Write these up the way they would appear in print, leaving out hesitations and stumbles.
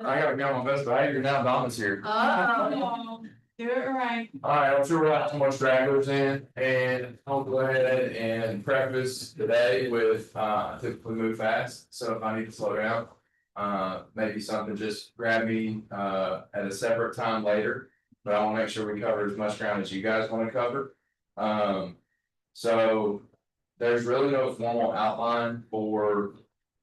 I gotta be on my best behavior now, Donna's here. Oh, do it right. Alright, I'm sure we'll have too much stragglers in, and I'll go ahead and preface today with, typically move fast, so if I need to slow down. Maybe something, just grab me, at a separate time later, but I wanna make sure we cover as much ground as you guys wanna cover. So there's really no formal outline for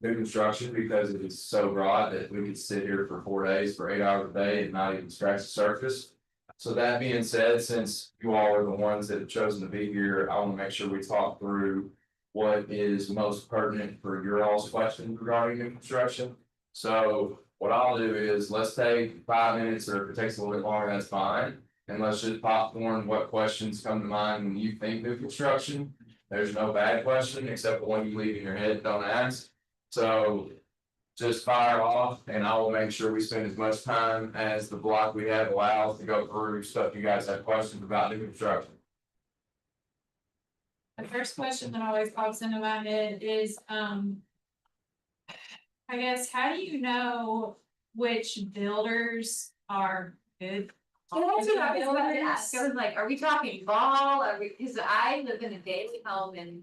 new construction because it's so broad that we could sit here for 4 days for 8 hours a day and not even scratch the surface. So that being said, since you all are the ones that have chosen to be here, I want to make sure we talk through what is most pertinent for your all's questions regarding new construction. So what I'll do is let's take 5 minutes, or if it takes a little bit longer, that's fine. And let's just popcorn what questions come to mind when you think new construction. There's no bad question except the one you leave in your head, don't ask. So just fire off and I will make sure we spend as much time as the block we have allows to go through stuff you guys have questions about new construction. The first question that always pops into my head is, I guess, how do you know which builders are good? Well, that's what I was about to ask. I was like, are we talking ball? Are we, because I live in a daily home and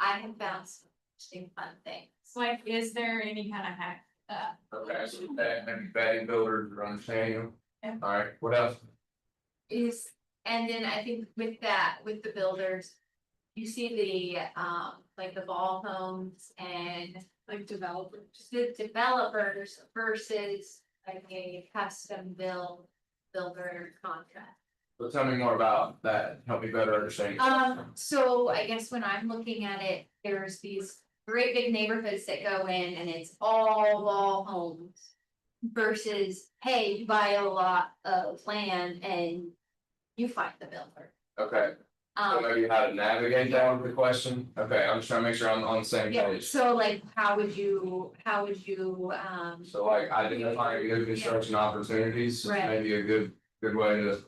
I have found some interesting fun things. Like, is there any kind of hack? Okay, so maybe batting builders or understanding. Yeah. All right, what else? Is, and then I think with that, with the builders, you see the, like the ball homes and Like developers? the developers versus like a custom builder contract. So tell me more about that, help me better understand. So I guess when I'm looking at it, there's these great big neighborhoods that go in and it's all wall homes. Versus, hey, you buy a lot of land and you find the builder. Okay, so maybe how to navigate that with the question. Okay, I'm just trying to make sure I'm on the same Yeah, page. so like, how would you, So like identifying new construction opportunities, Right. maybe a good way to.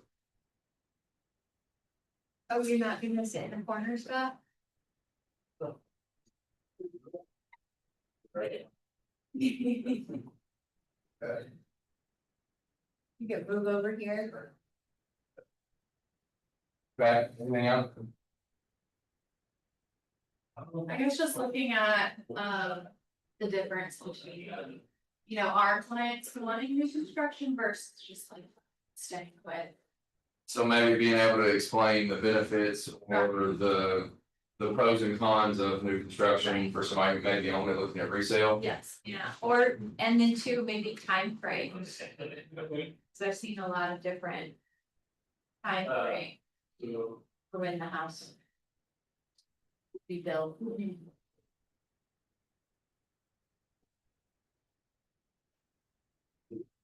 oh, you're not gonna sit in the corner, Scott? You can move over here. Back, anything else? I guess just looking at, the difference between, our clients wanting new construction versus just like staying put. So maybe being able to explain the benefits or the pros and cons of new construction for somebody who may be only looking at resale. Yes, yeah, or, and then too, maybe time frames. So I've seen a lot of different time frame for when the house will be built.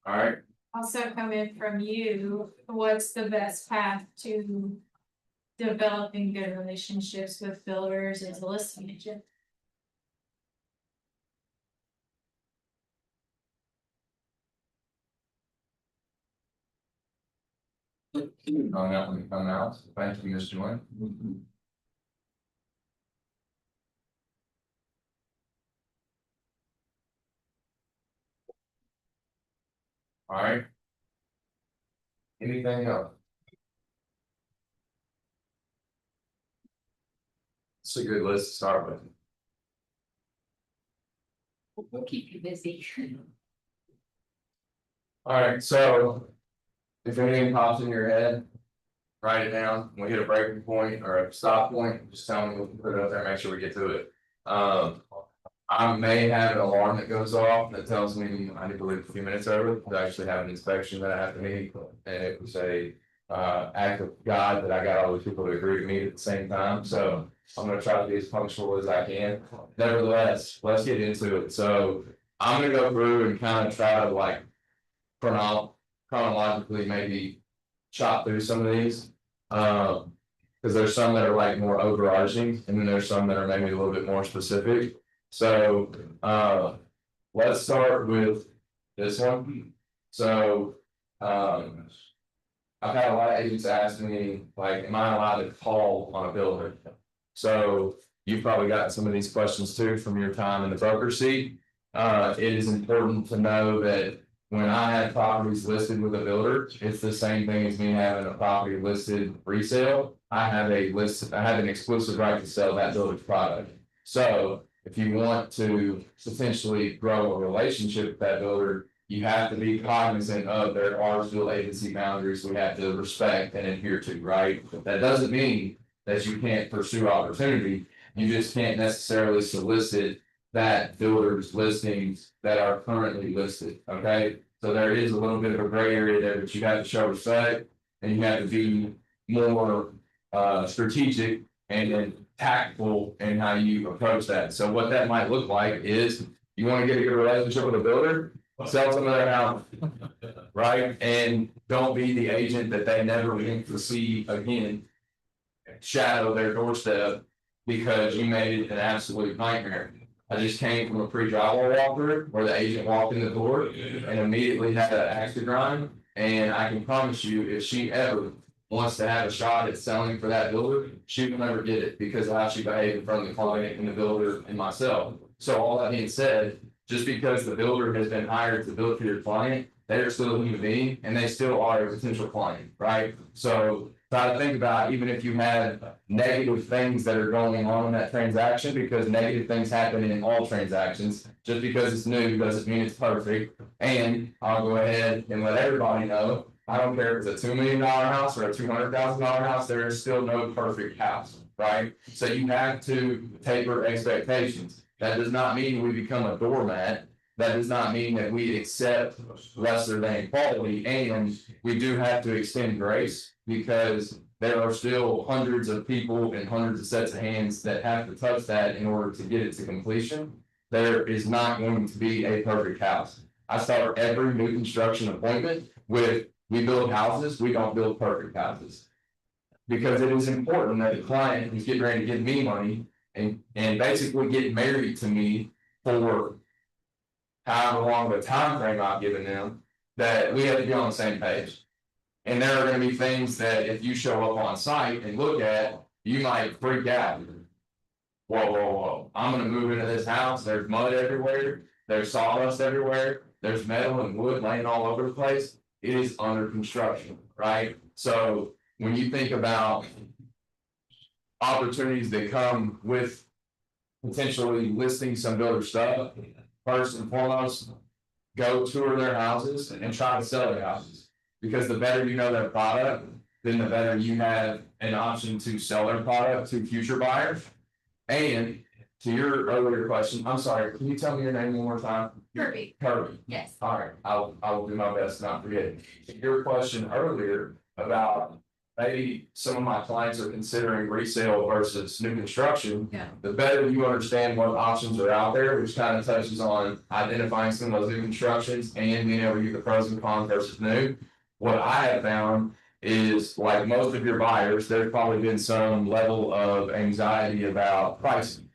All right, Also coming from you, what's the best path to developing good relationships with builders as a listing agent? on that one, come out. Thank you, Mr. Wayne. All right. Anything else? It's a good list to start with. We'll keep you busy. All right, so if anything pops in your head, write it down. When we hit a breaking point or a stop point, just tell me, we can put it up there, make sure we get to it. I may have an alarm that goes off that tells me I need to leave a few minutes early, because I actually have an inspection that I have to meet. And it was a act of God that I got all these people to agree to meet at the same time, so I'm gonna try to be as punctual as I can. Nevertheless, let's get into it. So I'm gonna go through and kind of try to like chronologically maybe chop through some of these. Because there's some that are like more overarching, and then there's some that are maybe a little bit more specific. So let's start with this one. So I've had a lot of agents ask me, like, am I allowed to call on a builder? So you've probably gotten some of these questions too from your time in the broker seat. It is important to know that when I have properties listed with a builder, it's the same thing as me having a property listed resale. I have an exclusive right to sell that builder's product. So if you want to potentially grow a relationship with that builder, you have to be cognizant of there are still agency boundaries we have to respect and adhere to, right? That doesn't mean that you can't pursue opportunity, you just can't necessarily solicit that builder's listings that are currently listed, okay? So there is a little bit of a gray area there, but you have to show respect and you have to be more strategic and tactful in how you approach that. So what that might look like is you want to get a good relationship with a builder, sell some of their house, right? And don't be the agent that they never want to see again, shadow their doorstep because you made it an absolute nightmare. I just came from a pre-drywall walkthrough where the agent walked in the door and immediately had an axe to grind. And I can promise you, if she ever wants to have a shot at selling for that builder, she will never get it because of how she behaved in front of the client and the builder and myself. So all that being said, just because the builder has been hired to build for your client, they are still a human being and they still are a potential client, right? So try to think about even if you had negative things that are going on in that transaction, because negative things happen in all transactions. Just because it's new doesn't mean it's perfect. And I'll go ahead and let everybody know, I don't care if it's a $2 million house or a $200,000 house, there is still no perfect house, right? So you have to taper expectations. That does not mean we become a doormat. That does not mean that we accept lesser than quality, and we do have to extend grace because there are still hundreds of people and hundreds of sets of hands that have to touch that in order to get it to completion. There is not going to be a perfect house. I start every new construction appointment with, we build houses, we don't build perfect houses. Because it is important that the client who's getting ready to give me money and basically get married to me for however long of a time frame I've given them, that we have to be on the same page. And there are gonna be things that if you show up on site and look at, you might freak out. Whoa, I'm gonna move into this house, there's mud everywhere, there's sawdust everywhere, there's metal and wood laying all over the place. It is under construction, right? So when you think about opportunities that come with potentially listing some builder stuff, first and foremost, go tour their houses and try to sell their houses. Because the better you know their product, then the better you have an option to sell their product to future buyers. And to your earlier question, I'm sorry, can you tell me your name one more time? Kirby. Kirby. Yes. All right, I will do my best to not forget. Your question earlier about maybe some of my clients are considering resale versus new construction. Yeah. The better you understand what options are out there, which kind of touches on identifying some of those new constructions and being able to get the pros and cons versus new. What I have found is, like most of your buyers, there's probably been some level of anxiety about pricing.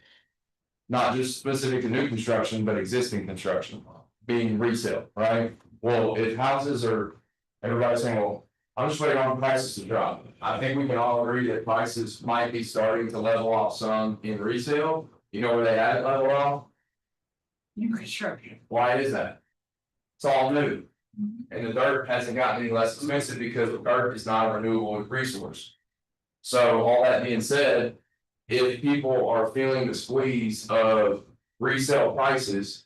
Not just specific to new construction, but existing construction, being resale, right? Well, if houses are, everybody's saying, well, I'm just waiting on prices to drop. I think we can all agree that prices might be starting to level off some in resale. You know where they at level off? New construction. Why is that? It's all new. And the dirt hasn't gotten any less expensive because the dirt is not a renewable resource. So all that being said, if people are feeling the squeeze of resale prices,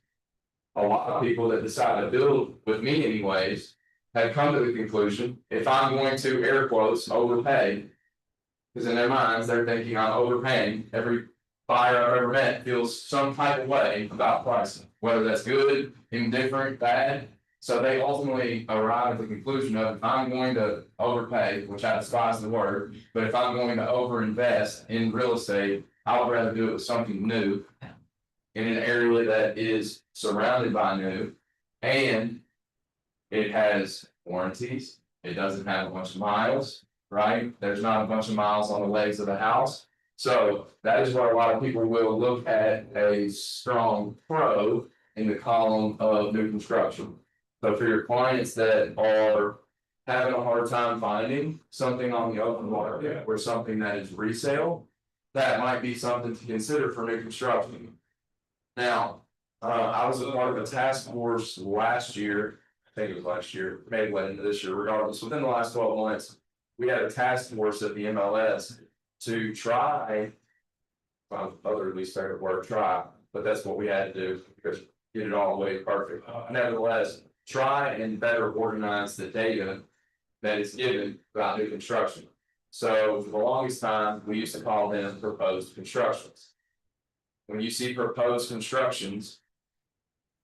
a lot of people that decide to build with me anyways, have come to the conclusion, if I'm going to air quotes overpay, because in their minds, they're thinking I'm overpaying, every buyer I've ever met feels some type of way about pricing, whether that's good, indifferent, bad. So they ultimately arrive at the conclusion of, if I'm going to overpay, which I despise the word, but if I'm going to overinvest in real estate, I would rather do it with something new in an area that is surrounded by new, and it has warranties, it doesn't have a bunch of miles, right? There's not a bunch of miles on the legs of the house. So that is where a lot of people will look at a strong pro in the column of new construction. So for your clients that are having a hard time finding something on the open market or something that is resale, that might be something to consider for new construction. Now, I was a part of a task force last year think it was last year, maybe went into this year, regardless, within the last 12 months. We had a task force at the MLS to try. Well, other least favorite word, try, but that's what we had to do, because get it all the way perfect. Nevertheless, try and better organize the data that is given about new construction. So for the longest time, we used to call them proposed constructions. When you see proposed constructions,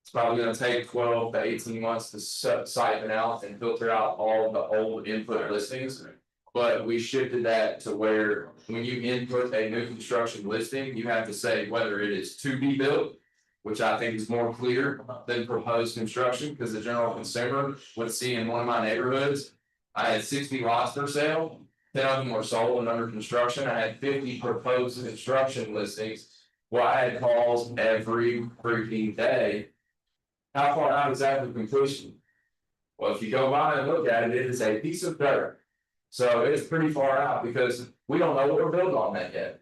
it's probably gonna take 12 to 18 months to siphon out and filter out all the old input listings. But we shifted that to where when you input a new construction listing, you have to say whether it is to be built. Which I think is more clear than proposed construction, because the general consumer would see in one of my neighborhoods. I had 60 lots for sale, 10 of them were sold and under construction, I had 50 proposed construction listings. Well, I had calls every freaking day. How far out is that for completion? Well, if you go by and look at it, it is a piece of dirt. So it's pretty far out because we don't know what we're building on that yet.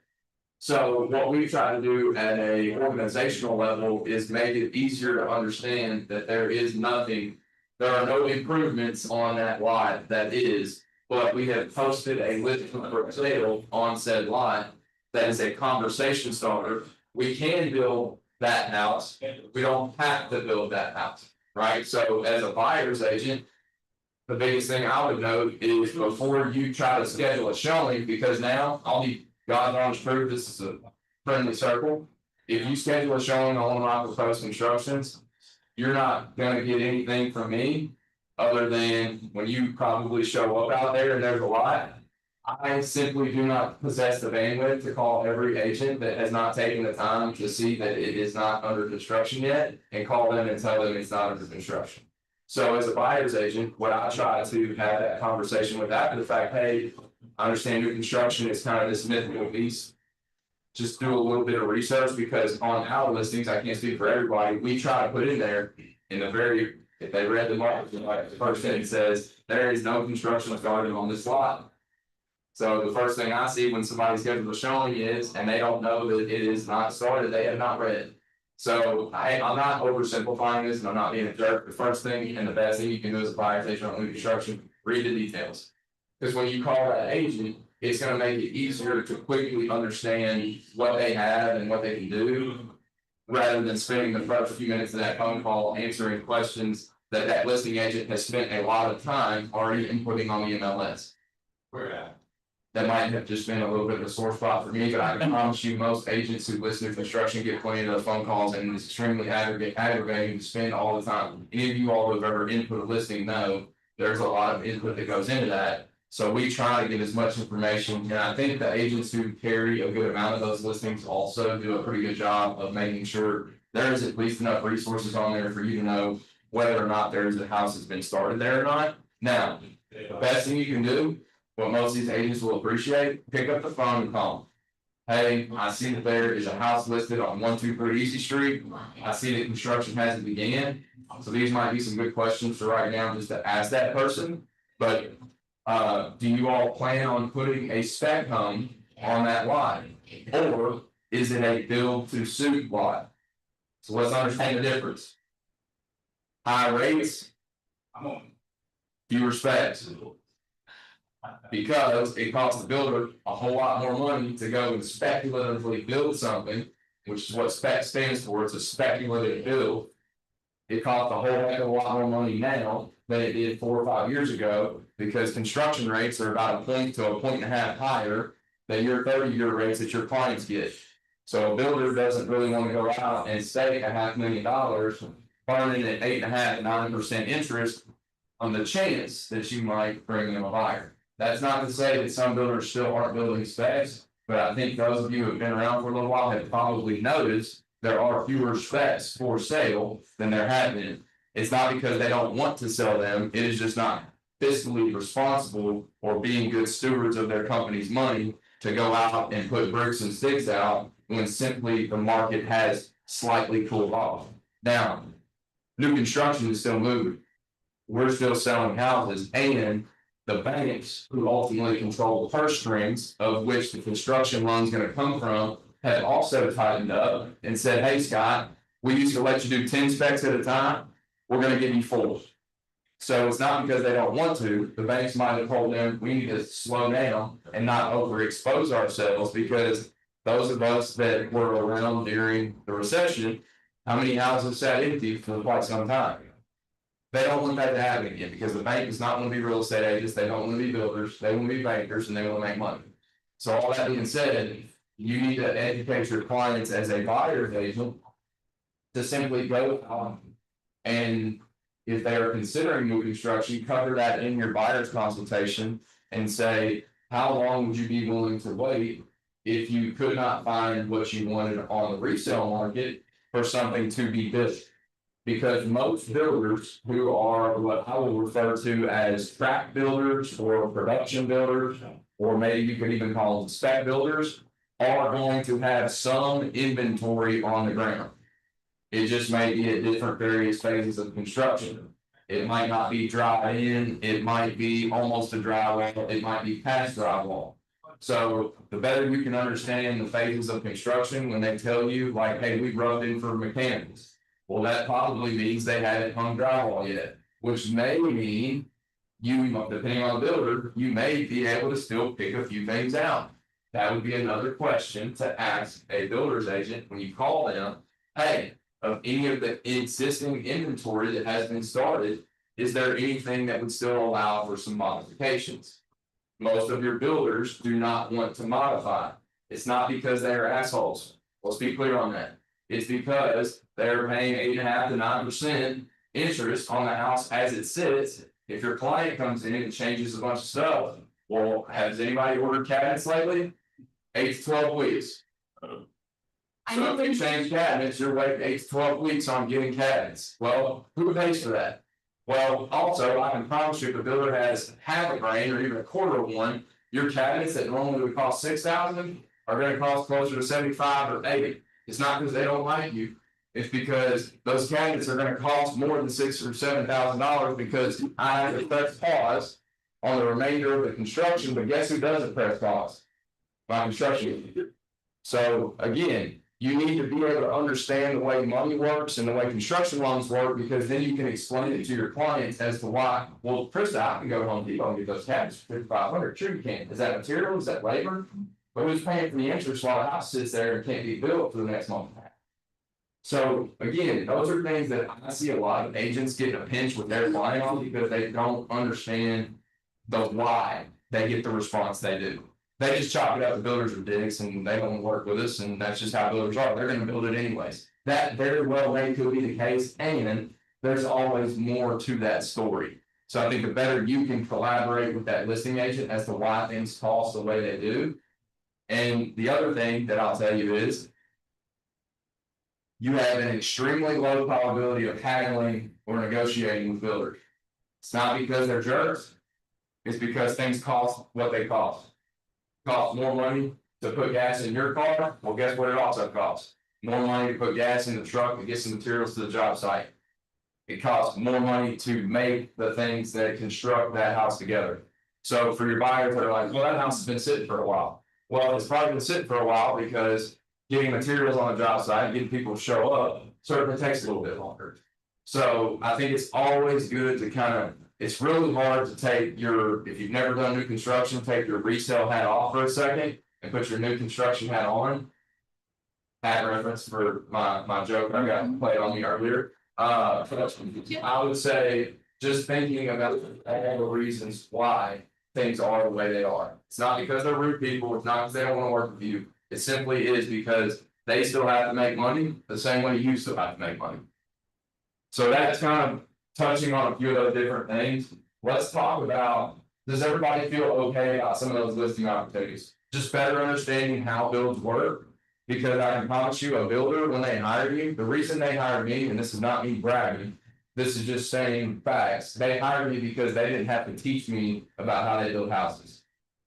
So what we try to do at a organizational level is make it easier to understand that there is nothing. There are no improvements on that lot that is, but we have posted a list for sale on said lot. That is a conversation starter. We can build that house, we don't have to build that house, right? So as a buyer's agent. The biggest thing I would note is before you try to schedule a showing, because now I'll be God honest proof this is a friendly circle. If you schedule a showing on one of my proposed constructions, you're not gonna get anything from me. Other than when you probably show up out there and there's a lot. I simply do not possess the bandwidth to call every agent that has not taken the time to see that it is not under construction yet. And call them and tell them it's not under construction. So as a buyer's agent, what I try to have that conversation with after the fact, hey, I understand new construction is kind of this mythical beast. Just do a little bit of research, because on our listings, I can't speak for everybody, we try to put in there in the very, if they read the market, like the first thing it says, there is no construction started on this lot. So the first thing I see when somebody's scheduled a showing is, and they don't know that it is not started, they have not read. So I'm not oversimplifying this and I'm not being a jerk. The first thing and the best thing you can do as a buyer's agent on new construction, read the details. Because when you call that agent, it's gonna make it easier to quickly understand what they have and what they can do. Rather than spending the first few minutes of that phone call answering questions that that listing agent has spent a lot of time already inputting on the MLS. Where at? That might have just been a little bit of a sore spot for me, but I can promise you most agents who listen to construction get plenty of those phone calls, and it's extremely aggravating to spend all the time. Any of you all who have ever input a listing know there's a lot of input that goes into that. So we try to get as much information, and I think the agents who carry a good amount of those listings also do a pretty good job of making sure there is at least enough resources on there for you to know whether or not there is a house that's been started there or not. Now, the best thing you can do, what most of these agents will appreciate, pick up the phone and call them. Hey, I see that there is a house listed on 123 Easy Street. I see that construction hasn't began. So these might be some good questions to write down just to ask that person. But do you all plan on putting a spec home on that lot? Or is it a build to suit lot? So let's understand the difference. High rates, fewer specs. Because it costs the builder a whole lot more money to go and speculatively build something, which is what spec stands for, it's a speculative build. It costs a whole heck of a lot more money now than it did 4 or 5 years ago, because construction rates are about a point to a point and a half higher than your 30-year rates that your clients get. So a builder doesn't really want to go out and stake $500,000, burning at 8.5% to 9% interest on the chance that you might bring them a buyer. That's not to say that some builders still aren't building specs, but I think those of you who have been around for a little while have probably noticed there are fewer specs for sale than there have been. It's not because they don't want to sell them, it is just not fiscally responsible or being good stewards of their company's money to go out and put bricks and sticks out when simply the market has slightly cooled off. Now, new construction is still moving. We're still selling houses, and the banks who ultimately control the purse strings of which the construction loan is going to come from have also tightened up and said, hey, Scott, we used to let you do 10 specs at a time. We're going to give you 4. So it's not because they don't want to, the banks might have told them, we need to slow down and not overexpose ourselves, because those of us that were around during the recession, how many houses sat empty for quite some time? They don't want that to happen again, because the bank does not want to be real estate agents, they don't want to be builders, they want to be bankers, and they want to make money. So all that being said, you need to educate your clients as a buyer's agent to simply go out and if they are considering new construction, cover that in your buyer's consultation and say, how long would you be willing to wait if you could not find what you wanted on the resale market for something to be built? Because most builders who are what I will refer to as tract builders or production builders, or maybe you could even call them spec builders, are going to have some inventory on the ground. It just may be at different various phases of construction. It might not be dry in, it might be almost a drywall, it might be past drywall. So the better you can understand the phases of construction when they tell you like, hey, we rubbed in for mechanicals. Well, that probably means they haven't hung drywall yet, which may mean you, depending on the builder, you may be able to still pick a few things out. That would be another question to ask a builder's agent when you call them, hey, of any of the existing inventory that has been started, is there anything that would still allow for some modifications? Most of your builders do not want to modify. It's not because they are assholes. Let's be clear on that. It's because they're paying 8.5% to 9% interest on the house as it sits. If your client comes in and changes a bunch of stuff, well, has anybody ordered cabinets lately? 8 to 12 weeks. So if you change cabinets, you're waiting 8 to 12 weeks on getting cabinets. Well, who pays for that? Well, also, I can promise you, if the builder has half a grain or even a quarter of one, your cabinets that normally would cost $6,000 are going to cost closer to 75 or 80. It's not because they don't like you. It's because those cabinets are going to cost more than $6,000 or $7,000 because I have to press pause on the remainder of the construction. But guess who doesn't press pause? My construction. So again, you need to be able to understand the way money works and the way construction loans work, because then you can explain it to your clients as to why. Well, Krista, I can go to Home Depot and get those cabinets for $5,500. Sure, you can. Is that material? Is that labor? But who's paying for the interest while the house sits there and can't be built for the next month and a half? So again, those are things that I see a lot of agents getting a pinch with their client on because they don't understand the why they get the response they do. They just chalk it up to builders are dicks and they don't work with us, and that's just how builders are. They're going to build it anyways. That very well may could be the case, and there's always more to that story. So I think the better you can collaborate with that listing agent as to why things cost the way they do. And the other thing that I'll tell you is you have an extremely low probability of haggling or negotiating with builders. It's not because they're jerks. It's because things cost what they cost. Costs more money to put gas in your car. Well, guess what it also costs? More money to put gas in the truck to get some materials to the job site. It costs more money to make the things that construct that house together. So for your buyers that are like, well, that house has been sitting for a while. Well, it's probably been sitting for a while because getting materials on the job site, getting people to show up, certainly takes a little bit longer. So I think it's always good to kind of, it's really hard to take your, if you've never done new construction, take your resale hat off for a second and put your new construction hat on. Hat reference for my joke I got played on me earlier. I would say just thinking about all the reasons why things are the way they are. It's not because they're rude people. It's not because they don't want to work with you. It simply is because they still have to make money the same way you still have to make money. So that's kind of touching on a few of those different things. Let's talk about, does everybody feel okay about some of those listing opportunities? Just better understanding how builds work. Because I can promise you, a builder, when they hire you, the reason they hired me, and this is not me bragging, this is just saying facts. They hired me because they didn't have to teach me about how they build houses.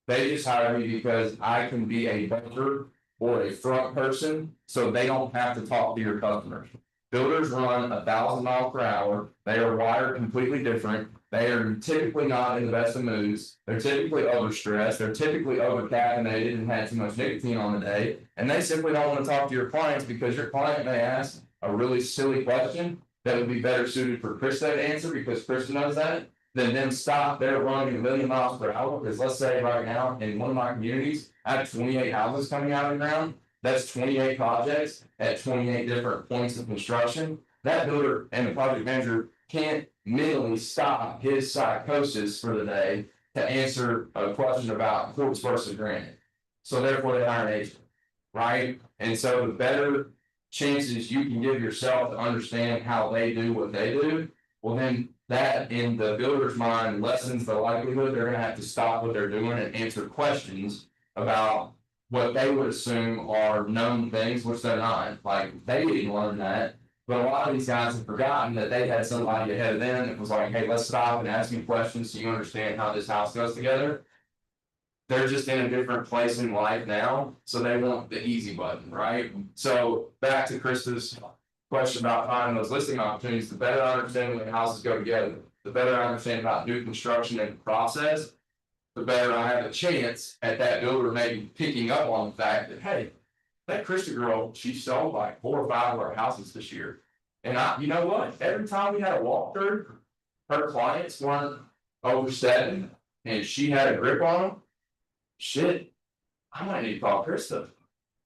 They just hired me because I can be a builder or a front person, so they don't have to talk to your customers. Builders run 1,000 miles per hour. They are wired completely different. They are typically not in the best of moods. They're typically overstressed. They're typically over-caffeinated and had too much nicotine on the day. And they simply don't want to talk to your clients because your client may ask a really silly question that would be better suited for Krista to answer, because Krista knows that, than them stop there running 1,000,000 miles per hour, because let's say right now, in one of my communities, I have 28 houses coming out of the ground. That's 28 projects at 28 different points of construction. That builder and the project manager can't mentally stop his psychosis for the day to answer a question about quartz versus granite. So therefore they hire an agent, right? And so the better chances you can give yourself to understand how they do what they do, well, then that in the builder's mind lessens the likelihood they're gonna have to stop what they're doing and answer questions about what they would assume are known things, which they're not. Like, they didn't learn that. But a lot of these guys have forgotten that they had somebody ahead of them that was like, hey, let's stop and ask me questions so you understand how this house goes together. They're just in a different place in life now, so they want the easy button, right? So back to Krista's question about finding those listing opportunities, the better I understand when houses go together, the better I understand about new construction and the process, the better I have a chance at that builder maybe picking up on the fact that, hey, that Krista girl, she sold like 4 or 5 of our houses this year. And you know what? Every time we had a walkthrough, her clients weren't over 7 and she had a grip on them. Shit, I might need to call Krista,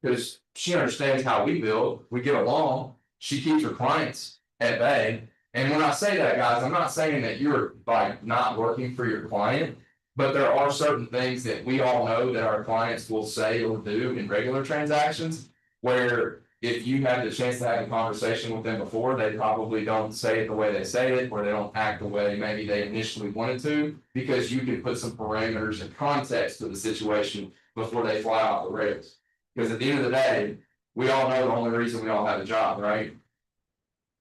because she understands how we build, we get along, she keeps her clients at bay. And when I say that, guys, I'm not saying that you're like not working for your client, but there are certain things that we all know that our clients will say or do in regular transactions, where if you had the chance to have a conversation with them before, they probably don't say it the way they say it, or they don't act the way maybe they initially wanted to, because you can put some parameters and context to the situation before they fly off the rails. Because at the end of the day, we all know the only reason we all have a job, right?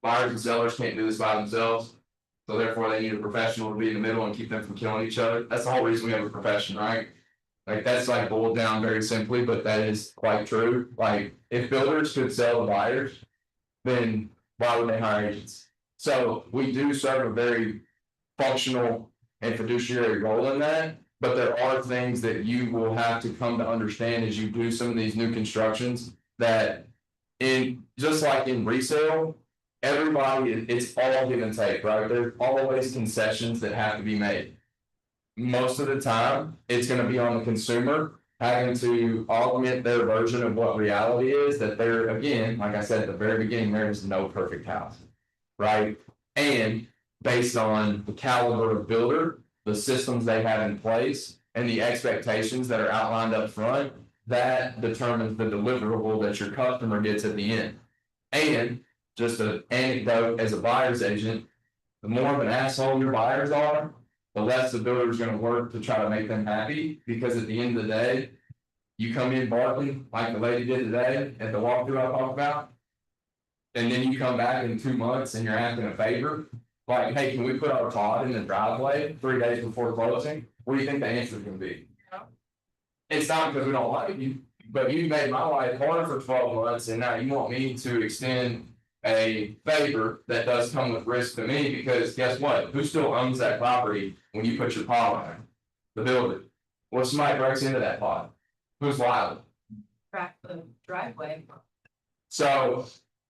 Buyers and sellers can't do this by themselves, so therefore they need a professional to be in the middle and keep them from killing each other. That's the whole reason we have a profession, right? Like, that's like boiled down very simply, but that is quite true. Like, if builders could sell to buyers, then why would they hire agents? So we do serve a very functional and fiduciary role in that, but there are things that you will have to come to understand as you do some of these new constructions, that in just like in resale, everybody, it's all give and take, right? There's always concessions that have to be made. Most of the time, it's gonna be on the consumer having to augment their version of what reality is, that they're, again, like I said at the very beginning, there is no perfect house, right? And based on the caliber of builder, the systems they have in place, and the expectations that are outlined up front, that determines the deliverable that your customer gets at the end. And just an anecdote as a buyer's agent, the more of an asshole your buyers are, the less the builder is gonna work to try to make them happy, because at the end of the day, you come in barking like the lady did today at the walkthrough I talked about. And then you come back in 2 months and you're asking a favor, like, hey, can we put our pod in the driveway 3 days before closing? What do you think the answer is gonna be? It's not because we don't like you, but you made my life hard for 12 months, and now you want me to extend a favor that does come with risk to me, because guess what? Who still owns that property when you put your pod on it? The builder. Or somebody breaks into that pod, who's liable? Track the driveway. So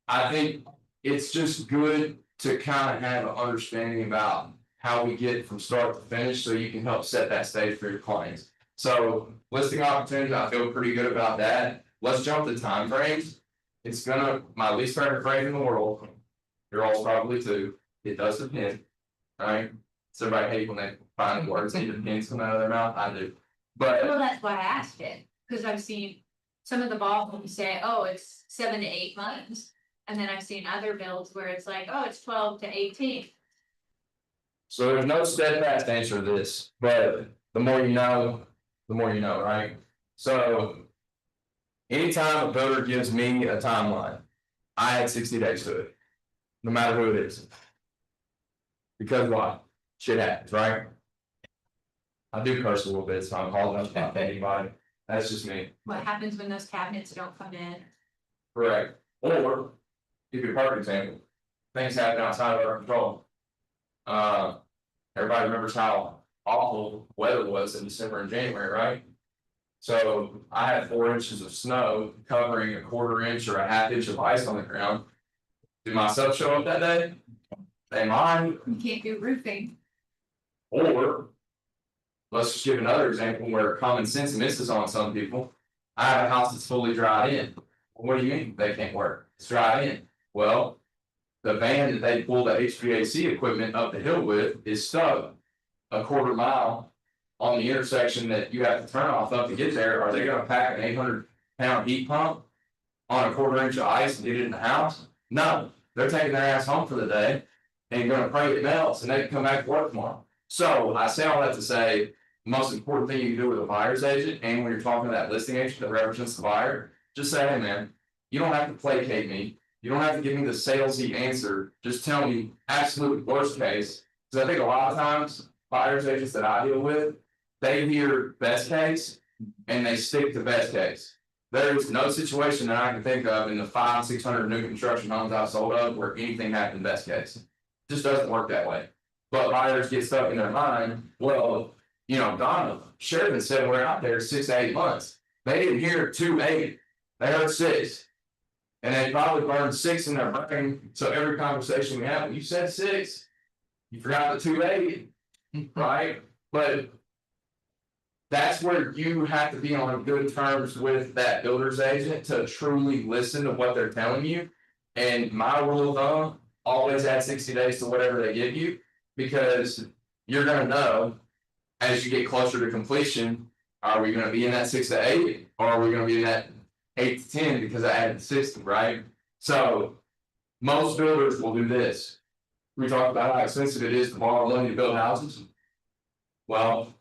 I think it's just good to kind of have an understanding about how we get from start to finish, so you can help set that stage for your clients. So listing opportunities, I feel pretty good about that. Let's jump to timeframes. It's my least favorite phrase in the world. Your all's probably too. It does depend. All right. So everybody hate when they find words, it depends come out of their mouth. I do. But Well, that's why I asked it, because I've seen some of the balls say, oh, it's 7 to 8 months. And then I've seen other bills where it's like, oh, it's 12 to 18. so there's no steadfast answer to this, but the more you know, right? So anytime a builder gives me a timeline, I add 60 days to it, no matter who it is. Because why? Shit happens, right? I do curse a little bit, so I'm calling up about anybody. That's just me. What happens when those cabinets don't come in? Correct. Or, give you a perfect example, things happen outside of our control. Everybody remembers how awful weather was in December and January, right? So I had 4 inches of snow covering a 1/4 inch or a 1/2 inch of ice on the ground. Do my subs show up that day? They mine, You can't do roofing. or. Let's just give another example where common sense misses on some people. I have a house that's fully dried in. What do you mean they can't work? It's dried in. Well, the van that they pull the HVAC equipment up the hill with is stuck a quarter mile on the intersection that you have to turn off up to get there. Are they gonna pack an 800-pound heat pump on a quarter-inch of ice and get it in the house? No, they're taking their ass home for the day and gonna pray it melts and they can come back to work tomorrow. So I say all that to say, the most important thing you can do with a buyer's agent, and when you're talking to that listing agent that represents the buyer, just say, hey man, you don't have to placate me. You don't have to give me the salesy answer. Just tell me absolute worst case. Because I think a lot of times buyer's agents that I deal with, they hear best case and they stick to best case. There is no situation that I can think of in the 500-600 new construction homes I've sold of where anything happened best case. It just doesn't work that way. But buyers get stuck in their mind, well, you know, Donna, Sheridan said we're out there 6 to 8 months. They didn't hear 2 8, they heard 6. And they probably burned 6 in their brain. So every conversation we have, you said 6, you forgot the 2 8, right? But that's where you have to be on good terms with that builder's agent to truly listen to what they're telling you. And my rule of thumb, always add 60 days to whatever they give you, because you're gonna know as you get closer to completion, are we gonna be in that 6 to 8, or are we gonna be in that 8 to 10 because I added 60, right? So most builders will do this. We talked about how expensive it is to borrow money to build houses. Well,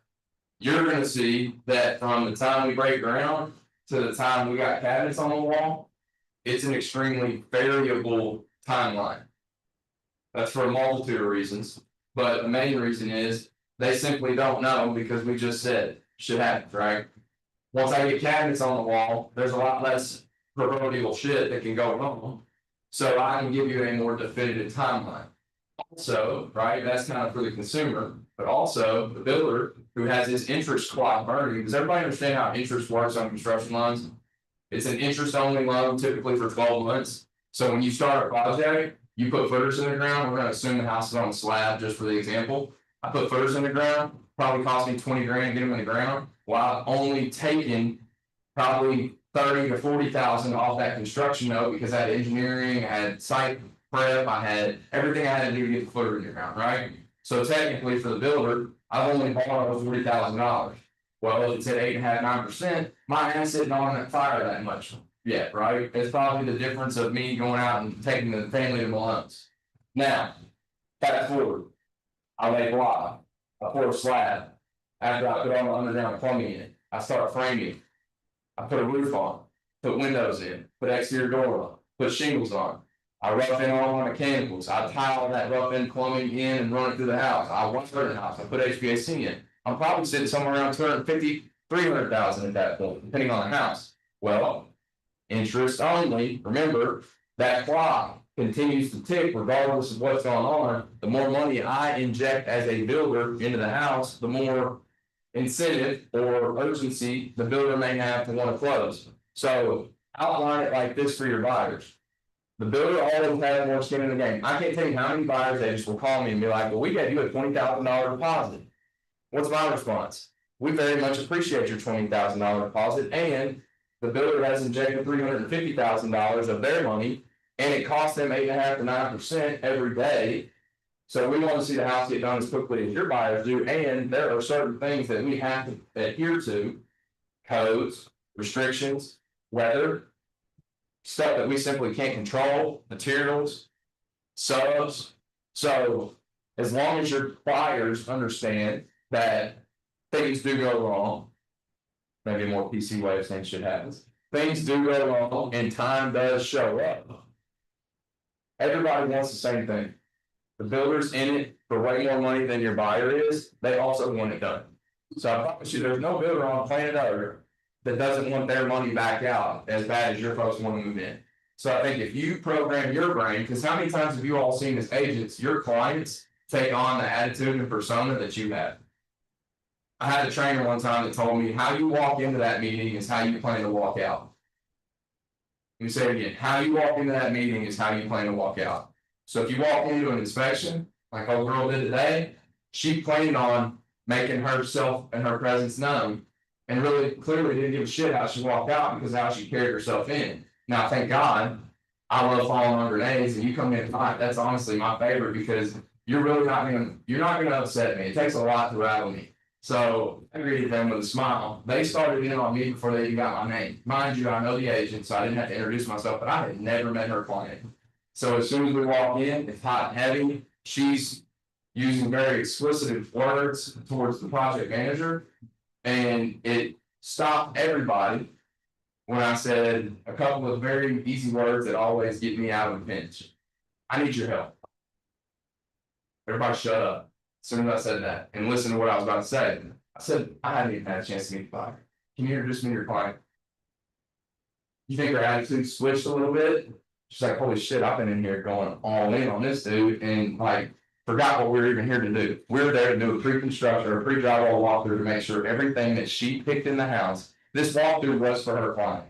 you're gonna see that from the time we break ground to the time we got cabinets on the wall, it's an extremely variable timeline. That's for a multitude of reasons, but the main reason is they simply don't know because we just said shit happens, right? Once I get cabinets on the wall, there's a lot less proverbial shit that can go wrong. So I can give you a more definitive timeline. Also, right, that's kind of for the consumer, but also the builder who has his interest clock burning. Does everybody understand how interest works on construction loans? It's an interest only loan typically for 12 months. So when you start a project, you put footers in the ground. We're going to assume the house is on a slab just for the example. I put footers in the ground, probably cost me 20 grand to get them in the ground, while I've only taken probably 30 to 40,000 off that construction note because I had engineering, I had site prep, I had everything I had to do to get the footer in the ground, right? So technically for the builder, I've only borrowed $40,000. Well, if it's at 8.5%, 9%, my asset don't fire that much yet, right? It's probably the difference of me going out and taking the family to loans. Now, fast forward. I lay block, I pour a slab. After I put all the underground plumbing in, I start framing. I put a roof on, put windows in, put exterior door on, put shingles on. I rough in all my mechanicals. I tile that rough in plumbing in and run it through the house. I water the house. I put HVAC in. I'm probably sitting somewhere around 250, 300,000 at that point, depending on the house. Well, interest only. Remember that clock continues to tick regardless of what's going on. The more money I inject as a builder into the house, the more incentive or urgency the builder may have to want to close. So outline it like this for your buyers. The builder always has more skin in the game. I can't tell you how many buyers agents will call me and be like, well, we got you a $20,000 deposit. What's my response? We very much appreciate your $20,000 deposit, and the builder has injected $350,000 of their money, and it costs them 8.5% to 9% every day. So we want to see the house get done as quickly as your buyers do, and there are certain things that we have to adhere to, codes, restrictions, weather, stuff that we simply can't control, materials, subs. So as long as your buyers understand that things do go wrong, maybe a more PC way of saying shit happens, things do go wrong and time does show up. Everybody wants the same thing. The builder's in it for way more money than your buyer is. They also want it done. So I promise you, there's no builder on planet Earth that doesn't want their money back out as bad as your folks want to move in. So I think if you program your brain, because how many times have you all seen as agents, your clients take on the attitude and persona that you have? I had a trainer one time that told me how you walk into that meeting is how you plan to walk out. me say it again, how you walk into that meeting is how you plan to walk out. So if you walk into an inspection, like our girl did today, she planned on making herself and her presence known. And really clearly didn't give a shit how she walked out because of how she carried herself in. Now, thank God, I love falling on grenades and you come in tonight, that's honestly my favorite because you're not gonna upset me. It takes a lot to rattle me. So I greeted them with a smile. They started in on me before they even got my name. Mind you, I know the agent, so I didn't have to introduce myself, but I had never met her client. So as soon as we walk in, it's hot and heavy. She's using very explicit words towards the project manager. And it stopped everybody when I said a couple of very easy words that always get me out of a pinch. I need your help. Everybody shut up as soon as I said that and listen to what I was about to say. I said, I hadn't even had a chance to meet the buyer. Can you introduce me to your client? You think her attitude switched a little bit? She's like, holy shit, I've been in here going all in on this dude and like forgot what we were even here to do. We were there to do a pre-construction or a pre-drywall walkthrough to make sure everything that she picked in the house, this walkthrough was for her client.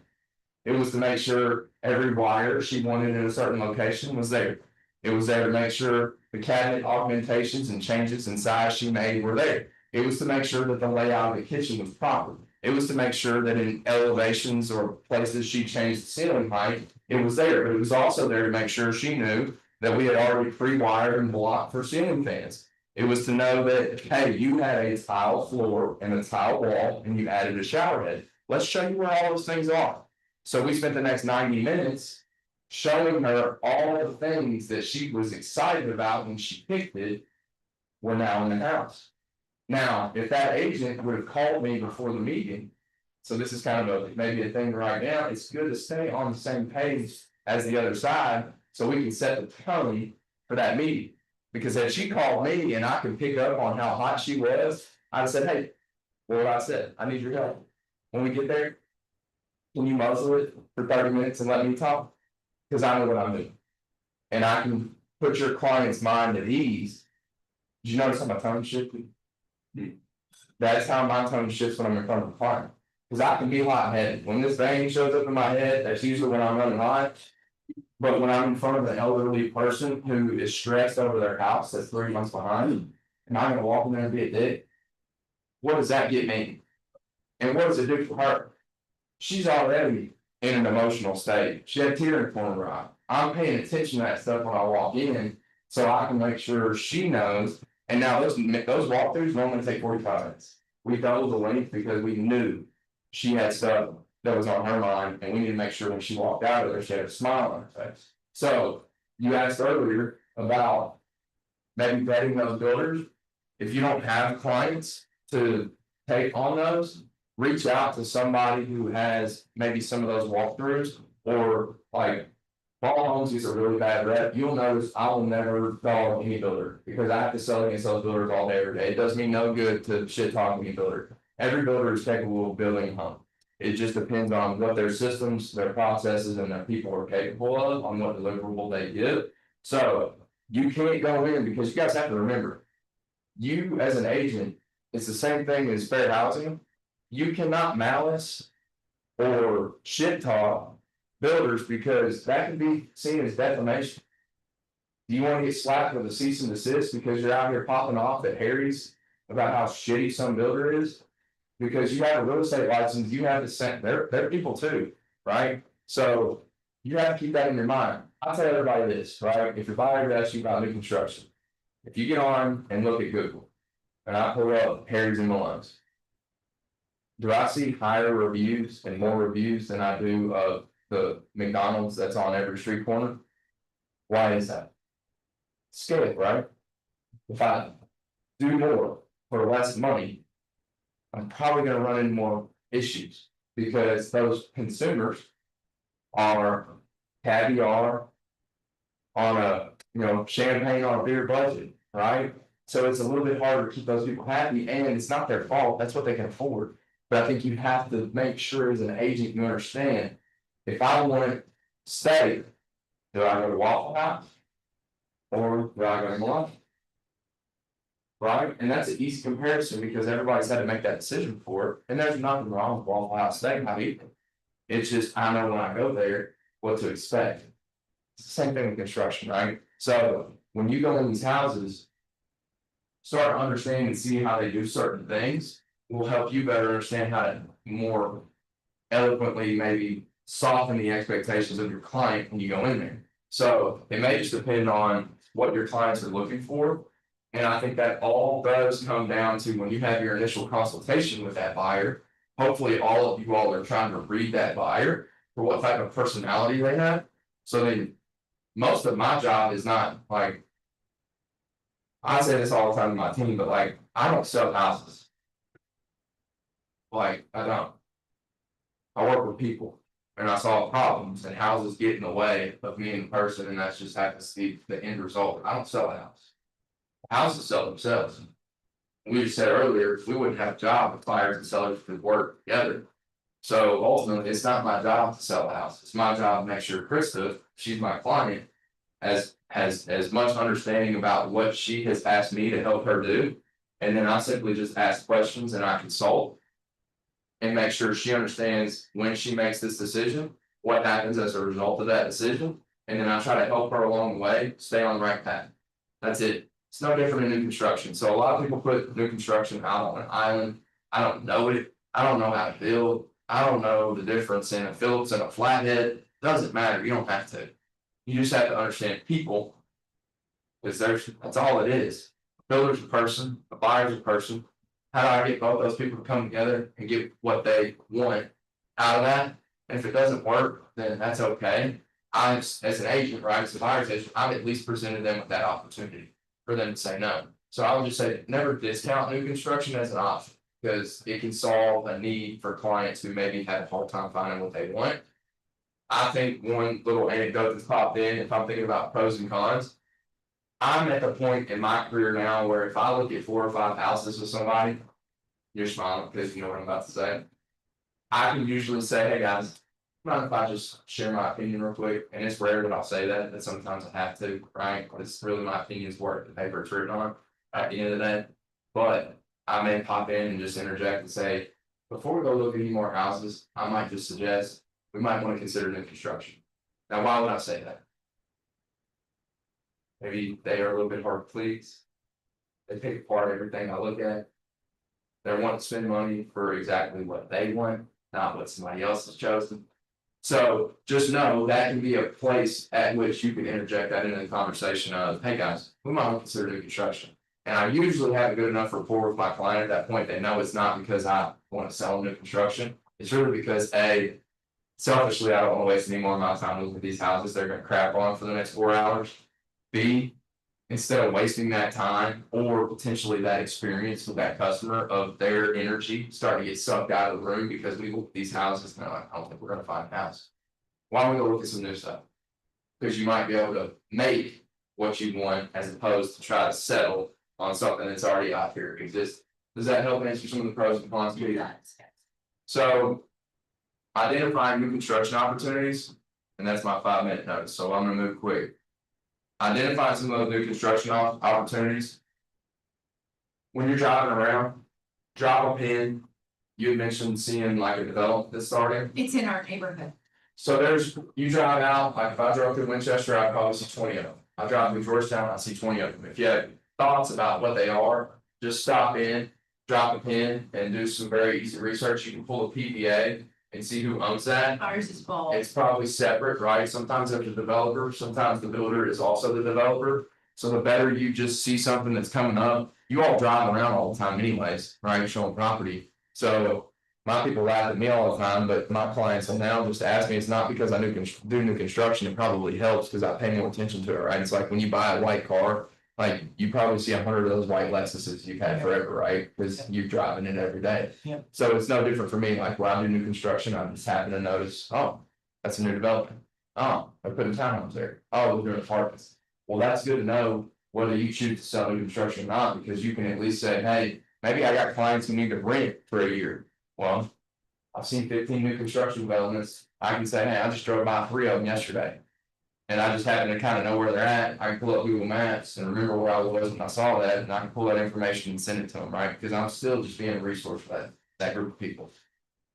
It was to make sure every wire she wanted in a certain location was there. It was there to make sure the cabinet augmentations and changes in size she made were there. It was to make sure that the layout of the kitchen was proper. It was to make sure that in elevations or places she changed the ceiling height, it was there. But it was also there to make sure she knew that we had already pre-wired and blocked for ceiling fans. It was to know that, hey, you had a tile floor and a tile wall and you added a shower head. Let's show you where all those things are. So we spent the next 90 minutes showing her all the things that she was excited about when she picked it were now in the house. Now, if that agent would have called me before the meeting, so this is kind of maybe a thing to write down, it's good to stay on the same page as the other side so we can set the tone for that meeting. Because if she called me and I could pick up on how hot she was, I'd said, hey, what I said, I need your help. When we get there, can you muzzle it for 30 minutes and let me talk? Because I know what I'm doing. And I can put your client's mind at ease. Did you notice how my tone shifted? That's how my tone shifts when I'm in front of a client. Because I can be hot-headed. When this vein shows up in my head, that's usually when I'm running hot. But when I'm in front of an elderly person who is stressed over their house that's 3 months behind, and I'm gonna walk in there and be a dick, what does that get me? And what does it do for her? She's already in an emotional state. She had a tear in the corner of her eye. I'm paying attention to that stuff when I walk in, so I can make sure she knows. And now those walkthroughs normally take 45 minutes. We doubled the length because we knew she had stuff that was on her mind, and we need to make sure when she walked out of there, she had a smile on her face. So you asked earlier about maybe vetting those builders. If you don't have clients to take on those, reach out to somebody who has maybe some of those walkthroughs, or like Ball Homes is a really bad rep. You'll notice I will never dog any builder because I have to sell against those builders all day, every day. It does me no good to shit talk any builder. Every builder is capable of building a home. It just depends on what their systems, their processes, and their people are capable of, on what deliverable they give. So you can't go in, because you guys have to remember, you as an agent, it's the same thing as fair housing. You cannot malice or shit talk builders, because that can be seen as defamation. Do you want to get slapped with a cease and desist because you're out here popping off at Harry's about how shitty some builder is? Because you have a real estate license, you have to send, they're people too, right? So you have to keep that in your mind. I'll tell everybody this, right? If your buyer asks you about new construction, if you get on and look at Google, and I pull up Harry's and Malone's, do I see higher reviews and more reviews than I do of the McDonald's that's on every street corner? Why is that? Scale, right? If I do more for less money, I'm probably gonna run into more issues, because those consumers are caviar on a, champagne on a beer budget, right? So it's a little bit harder to keep those people happy, and it's not their fault, that's what they can afford. But I think you have to make sure as an agent you understand, if I want steak, do I go to Waffle House? Or do I go to Malone? Right? And that's an easy comparison, because everybody's had to make that decision for it. And there's nothing wrong with Waffle House steak, not either. It's just, I know when I go there, what to expect. It's the same thing with construction, right? So when you go in these houses, start understanding and see how they do certain things will help you better understand how to more eloquently maybe soften the expectations of your client when you go in there. So it may just depend on what your clients are looking for. And I think that all does come down to when you have your initial consultation with that buyer, hopefully all of you all are trying to read that buyer for what type of personality they have. So then most of my job is not like, I say this all the time to my team, but like, I don't sell houses. Like, I don't. I work with people and I solve problems, and houses get in the way of me in person, and that's just happens to be the end result. I don't sell a house. Houses sell themselves. We just said earlier, we wouldn't have a job if buyers and sellers could work together. So ultimately, it's not my job to sell a house. It's my job to make sure Krista, she's my client, has as much understanding about what she has asked me to help her do. And then I simply just ask questions and I consult and make sure she understands when she makes this decision, what happens as a result of that decision. And then I try to help her along the way, stay on the right path. That's it. It's no different in new construction. So a lot of people put new construction out on an island. I don't know it. I don't know how to build. I don't know the difference in a Phillips and a flathead. Doesn't matter. You don't have to. You just have to understand people. Because that's all it is. A builder's a person, a buyer's a person. How do I get both those people to come together and get what they want out of that? And if it doesn't work, then that's okay. I'm, as an agent, right, as a buyer's agent, I've at least presented them with that opportunity for them to say no. So I would just say, never discount new construction as an option, because it can solve a need for clients who maybe had a hard time finding what they want. I think one little anecdote that's popped in, if I'm thinking about pros and cons, I'm at the point in my career now where if I look at 4 or 5 houses with somebody, you're smiling because you know what I'm about to say. I can usually say, hey guys, mind if I just share my opinion real quick? And it's rare that I'll say that, but sometimes I have to, right? It's really my opinion's worth the paper it's written on at the end of the day. But I may pop in and just interject and say, before we go look at any more houses, I might just suggest we might want to consider new construction. Now, why would I say that? Maybe they are a little bit hard to please. They take apart everything I look at. They want to spend money for exactly what they want, not what somebody else has chosen. So just know that can be a place at which you can interject that into the conversation of, hey guys, we might want to consider new construction. And I usually have a good enough rapport with my client at that point. They know it's not because I want to sell them new construction. It's really because A, selfishly, I don't want to waste any more amount of time looking at these houses they're going to crap on for the next 4 hours. B, instead of wasting that time or potentially that experience with that customer of their energy starting to get sucked out of the room because we look at these houses and they're like, I don't think we're going to find a house. Why don't we go look at some new stuff? Because you might be able to make what you want as opposed to try to settle on something that's already out here exists. Does that help answer some of the pros and cons? So identifying new construction opportunities, and that's my 5-minute notice, so I'm going to move quick. Identify some of those new construction opportunities. When you're driving around, drop a pin. You had mentioned seeing like a development that's starting. It's in our neighborhood. So you drive out, like if I drove through Winchester, I'd probably see 20 of them. I drive through Georgetown, I see 20 of them. If you have thoughts about what they are, just stop in, drop a pin, and do some very easy research. You can pull a PPA and see who owns that. Ours is bald. It's probably separate, right? Sometimes there's a developer, sometimes the builder is also the developer. So the better you just see something that's coming up, you all drive around all the time anyways, right? Showing property. So my people laugh at me all the time, but my clients will now just ask me, it's not because I do new construction, it probably helps because I pay more attention to it, right? It's like when you buy a white car, like you probably see 100 of those white Lexuses you've had forever, right? Because you're driving it every day. Yeah. So it's no different for me. Like when I do new construction, I just happen to notice, oh, that's a new development. Oh, they're putting townhomes there. Oh, they're doing apartments. Well, that's good to know whether you choose to sell new construction or not, because you can at least say, hey, maybe I got clients who need to rent for a year. Well, I've seen 15 new construction developments. I can say, hey, I just drove by 3 of them yesterday. And I just happen to kind of know where they're at. I can pull up Google Maps and remember where I was when I saw that, and I can pull that information and send it to them, right? Because I'm still just being a resource for that group of people.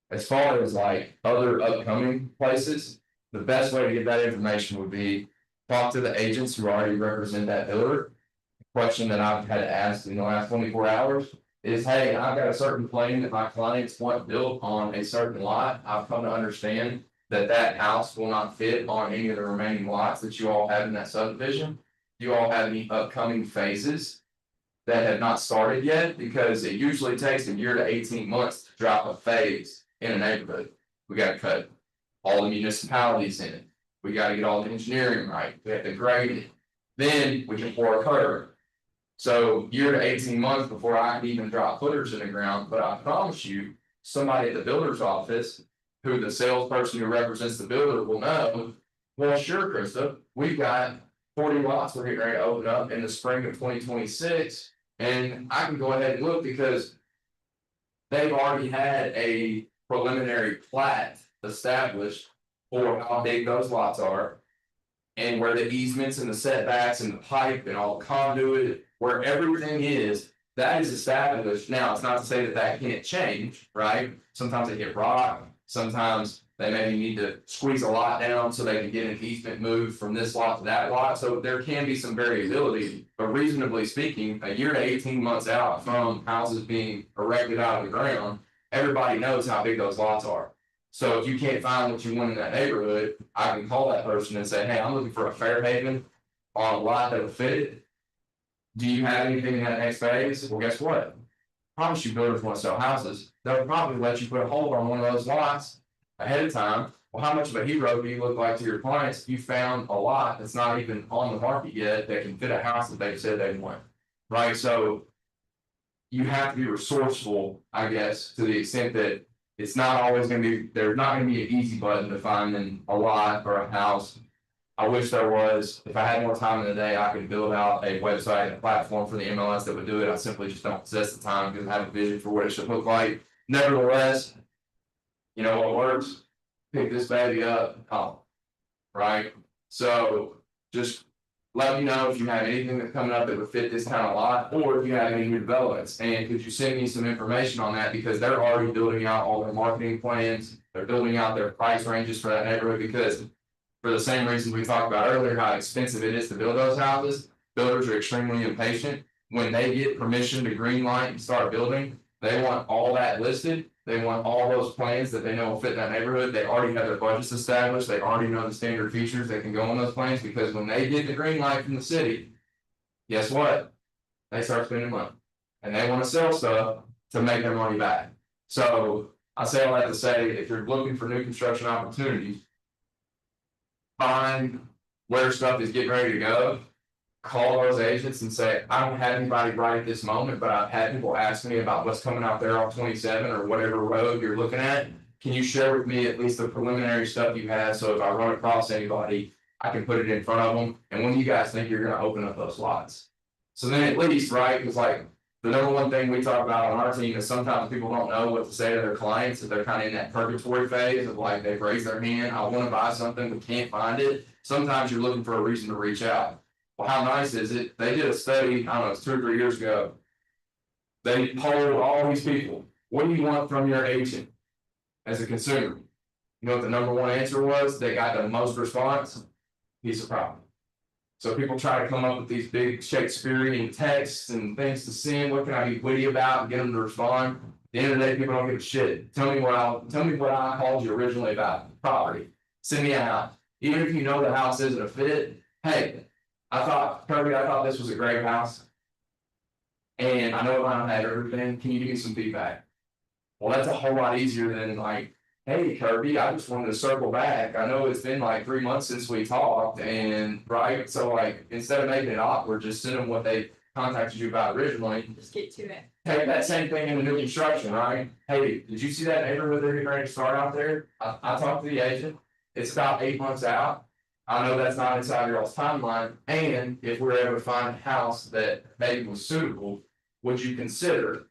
As far as like other upcoming places, the best way to get that information would be talk to the agents who already represent that builder. Question that I've had to ask in the last 24 hours is, hey, I've got a certain plane that my clients want built on a certain lot. I've come to understand that that house will not fit on any of the remaining lots that you all have in that subdivision. Do you all have any upcoming phases that have not started yet? Because it usually takes a year to 18 months to drop a phase in a neighborhood. We got to cut all the municipalities in it. We got to get all the engineering right. We have to grade it. Then we can pour a curb. So year to 18 months before I can even drop footers in the ground, but I promise you, somebody at the builder's office, who the salesperson who represents the builder will know, well, sure, Krista, we've got 40 lots we're getting ready to open up in the spring of 2026, and I can go ahead and look because they've already had a preliminary plat established for how big those lots are, and where the easements and the setbacks and the pipe and all the conduit, where everything is, that is established. Now, it's not to say that that can't change, right? Sometimes they get rock, sometimes they maybe need to squeeze a lot down so they can get an easement moved from this lot to that lot. So there can be some variability, but reasonably speaking, a year to 18 months out from houses being erected out of the ground, everybody knows how big those lots are. So if you can't find what you want in that neighborhood, I can call that person and say, hey, I'm looking for a Fairhaven on a lot that will fit it. Do you have anything in that next phase? Well, guess what? Promise you builders want to sell houses. They'll probably let you put a hold on one of those lots ahead of time. Well, how much of a hero do you look like to your clients if you found a lot that's not even on the market yet that can fit a house that they said they want? Right? So you have to be resourceful, I guess, to the extent that it's not always going to be, there's not going to be an easy button to find a lot or a house. I wish there was. If I had more time in the day, I could build out a website, a platform for the MLS that would do it. I simply just don't possess the time because I have a vision for what it should look like. Nevertheless, you know what works? Pick this baby up and call it, right? So just let me know if you have anything that's coming up that would fit this kind of lot, or if you have any new developments. And could you send me some information on that? Because they're already building out all their marketing plans. They're building out their price ranges for that neighborhood because for the same reason we talked about earlier, how expensive it is to build those houses, builders are extremely impatient. When they get permission to green light and start building, they want all that listed. They want all those plans that they know will fit in that neighborhood. They already have their budgets established. They already know the standard features that can go on those plans, because when they get the green light from the city, guess what? They start spending money and they want to sell stuff to make their money back. So I say all that to say, if you're looking for new construction opportunities, find where stuff is getting ready to go, call those agents and say, I don't have anybody right at this moment, but I've had people ask me about what's coming out there on 27 or whatever road you're looking at. Can you share with me at least the preliminary stuff you have? So if I run across anybody, I can put it in front of them. And when do you guys think you're going to open up those lots? So then at least, right, it's like the number one thing we talk about on our team is sometimes people don't know what to say to their clients if they're kind of in that purgatory phase of like they've raised their hand, I want to buy something, but can't find it. Sometimes you're looking for a reason to reach out. Well, how nice is it? They did a study, I don't know, it's 2 or 3 years ago. They polled all these people. What do you want from your agent as a consumer? You know what the number one answer was? They got the most response, piece of property. So people try to come up with these big Shakespearean texts and things to send. What can I be witty about and get them to respond? At the end of the day, people don't give a shit. Tell me what I called you originally about property. Send me a house. Even if you know the house isn't a fit, hey, Kirby, I thought this was a great house. And I know I don't have everything. Can you give me some feedback? Well, that's a whole lot easier than like, hey, Kirby, I just wanted to circle back. I know it's been like 3 months since we talked, and right. So like, instead of making it awkward, just send them what they contacted you about originally. Just get to it. Take that same thing into new construction, right? Hey, did you see that neighborhood they're getting ready to start out there? I talked to the agent. It's about 8 months out. I know that's not inside your all's timeline. And if we're able to find a house that maybe was suitable, would you consider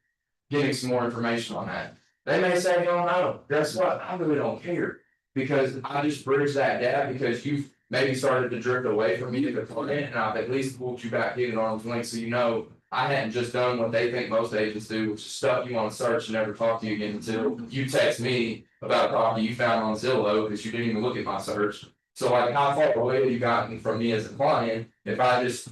getting some more information on that? They may say, oh no, guess what? I really don't care, because I just bridged that gap because you've maybe started to drift away from me to the client, and I've at least pulled you back in at arm's length, so you know I hadn't just done what they think most agents do, which is stuff you wanna search and never talk to you again until you text me about a property you found on Zillow, because you didn't even look at my search. So like, how far away have you gotten from me as a client, if I just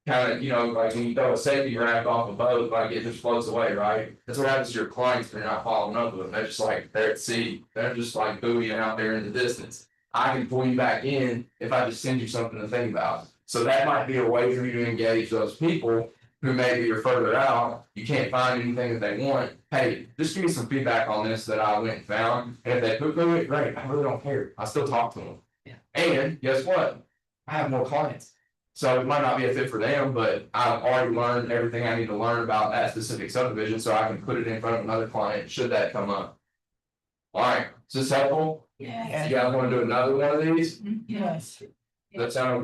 kind of, like when you throw a safety rack off a boat, like it just floats away, right? That's what happens to your clients when you're not following up with them. They're just like, they're at sea. They're just like buoying out there in the distance. I can pull you back in if I just send you something to think about. So that might be a way for you to engage those people who maybe are further out. You can't find anything that they want. Hey, just give me some feedback on this that I went and found. And if they poo-poo it, great. I really don't care. I still talk to them. Yeah. And guess what? I have more clients. So it might not be a fit for them, but I've already learned everything I need to learn about that specific subdivision, so I can put it in front of another client, should that come up. Alright, is this helpful? Yeah. You guys wanna do another one of these? Yes. That sound okay?